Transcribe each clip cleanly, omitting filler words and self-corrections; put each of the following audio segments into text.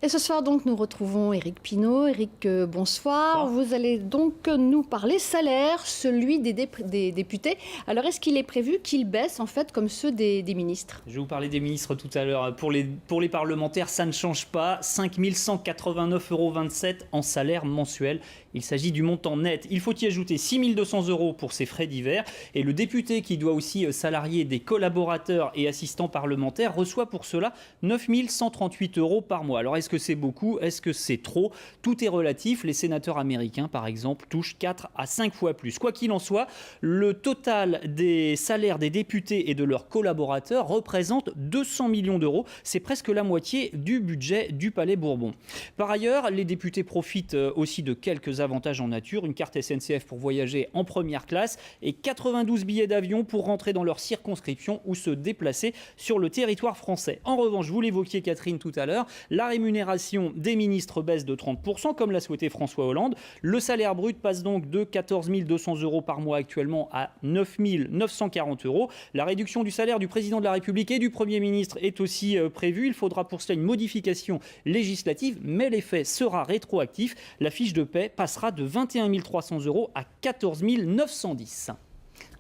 Et ce soir, donc, nous retrouvons Éric Pinault. Éric, bonsoir. Vous allez donc nous parler salaire, celui des députés. Alors, est-ce qu'il est prévu qu'il baisse, en fait, comme ceux des ministres? Je vais vous parler des ministres tout à l'heure. Pour les parlementaires, ça ne change pas. 5 189,27 € en salaire mensuel. Il s'agit du montant net. Il faut y ajouter 6 200 € pour ses frais divers. Et le député qui doit aussi salarier des collaborateurs et assistants parlementaires reçoit pour cela 9 138 € par mois. Alors, est-ce que c'est beaucoup? Est-ce que c'est trop? Tout est relatif. Les sénateurs américains, par exemple, touchent 4 à 5 fois plus. Quoi qu'il en soit, le total des salaires des députés et de leurs collaborateurs représente 200 millions d'euros. C'est presque la moitié du budget du Palais Bourbon. Par ailleurs, les députés profitent aussi de quelques avantages en nature. Une carte SNCF pour voyager en première classe et 92 billets d'avion pour rentrer dans leur circonscription ou se déplacer sur le territoire français. En revanche, vous l'évoquiez Catherine tout à l'heure, la rémunération des ministres baisse de 30%, comme l'a souhaité François Hollande. Le salaire brut passe donc de 14 200 € par mois actuellement à 9 940 €. La réduction du salaire du président de la République et du Premier ministre est aussi prévue. Il faudra pour cela une modification législative, mais l'effet sera rétroactif. La fiche de paie passera de 21 300 € à 14 910 €.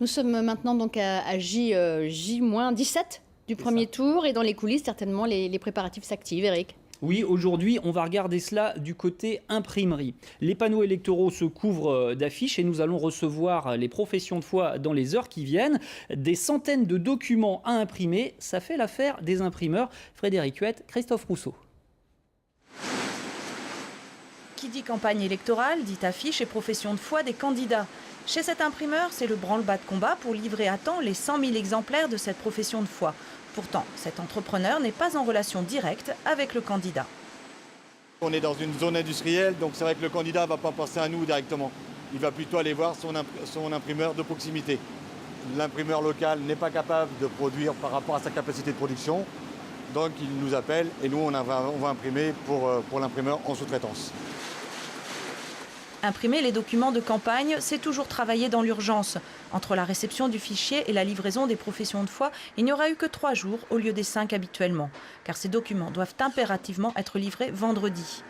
Nous sommes maintenant donc à J-17 du premier tour et dans les coulisses, certainement, les préparatifs s'activent, Éric. Oui, aujourd'hui, on va regarder cela du côté imprimerie. Les panneaux électoraux se couvrent d'affiches et nous allons recevoir les professions de foi dans les heures qui viennent. Des centaines de documents à imprimer, ça fait l'affaire des imprimeurs. Frédéric Huette, Christophe Rousseau. Qui dit campagne électorale, dit affiche et profession de foi des candidats. Chez cet imprimeur, c'est le branle-bas de combat pour livrer à temps les 100 000 exemplaires de cette profession de foi. Pourtant, cet entrepreneur n'est pas en relation directe avec le candidat. On est dans une zone industrielle, donc c'est vrai que le candidat ne va pas penser à nous directement. Il va plutôt aller voir son imprimeur de proximité. L'imprimeur local n'est pas capable de produire par rapport à sa capacité de production, donc il nous appelle et nous on va imprimer pour l'imprimeur en sous-traitance. Imprimer les documents de campagne, c'est toujours travailler dans l'urgence. Entre la réception du fichier et la livraison des professions de foi, il n'y aura eu que 3 jours au lieu des 5 habituellement, car ces documents doivent impérativement être livrés vendredi.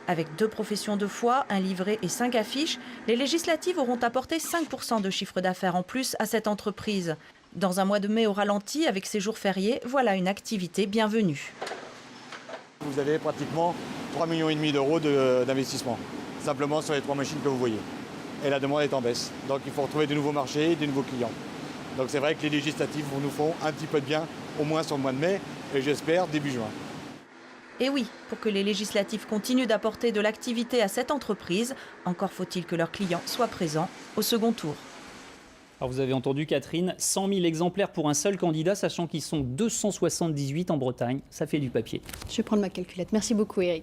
Avec 2 professions de foi, un livret et 5 affiches, les législatives auront apporté 5% de chiffre d'affaires en plus à cette entreprise. Dans un mois de mai au ralenti, avec ses jours fériés, voilà une activité bienvenue. Vous avez pratiquement 3,5 millions d'euros d'investissement, simplement sur les 3 machines que vous voyez. Et la demande est en baisse. Donc il faut retrouver de nouveaux marchés et de nouveaux clients. Donc c'est vrai que les législatives nous font un petit peu de bien, au moins sur le mois de mai, et j'espère début juin. Et oui, pour que les législatives continuent d'apporter de l'activité à cette entreprise, encore faut-il que leurs clients soient présents au second tour. Alors vous avez entendu Catherine, 100 000 exemplaires pour un seul candidat, sachant qu'ils sont 278 en Bretagne. Ça fait du papier. Je vais prendre ma calculette. Merci beaucoup, Éric.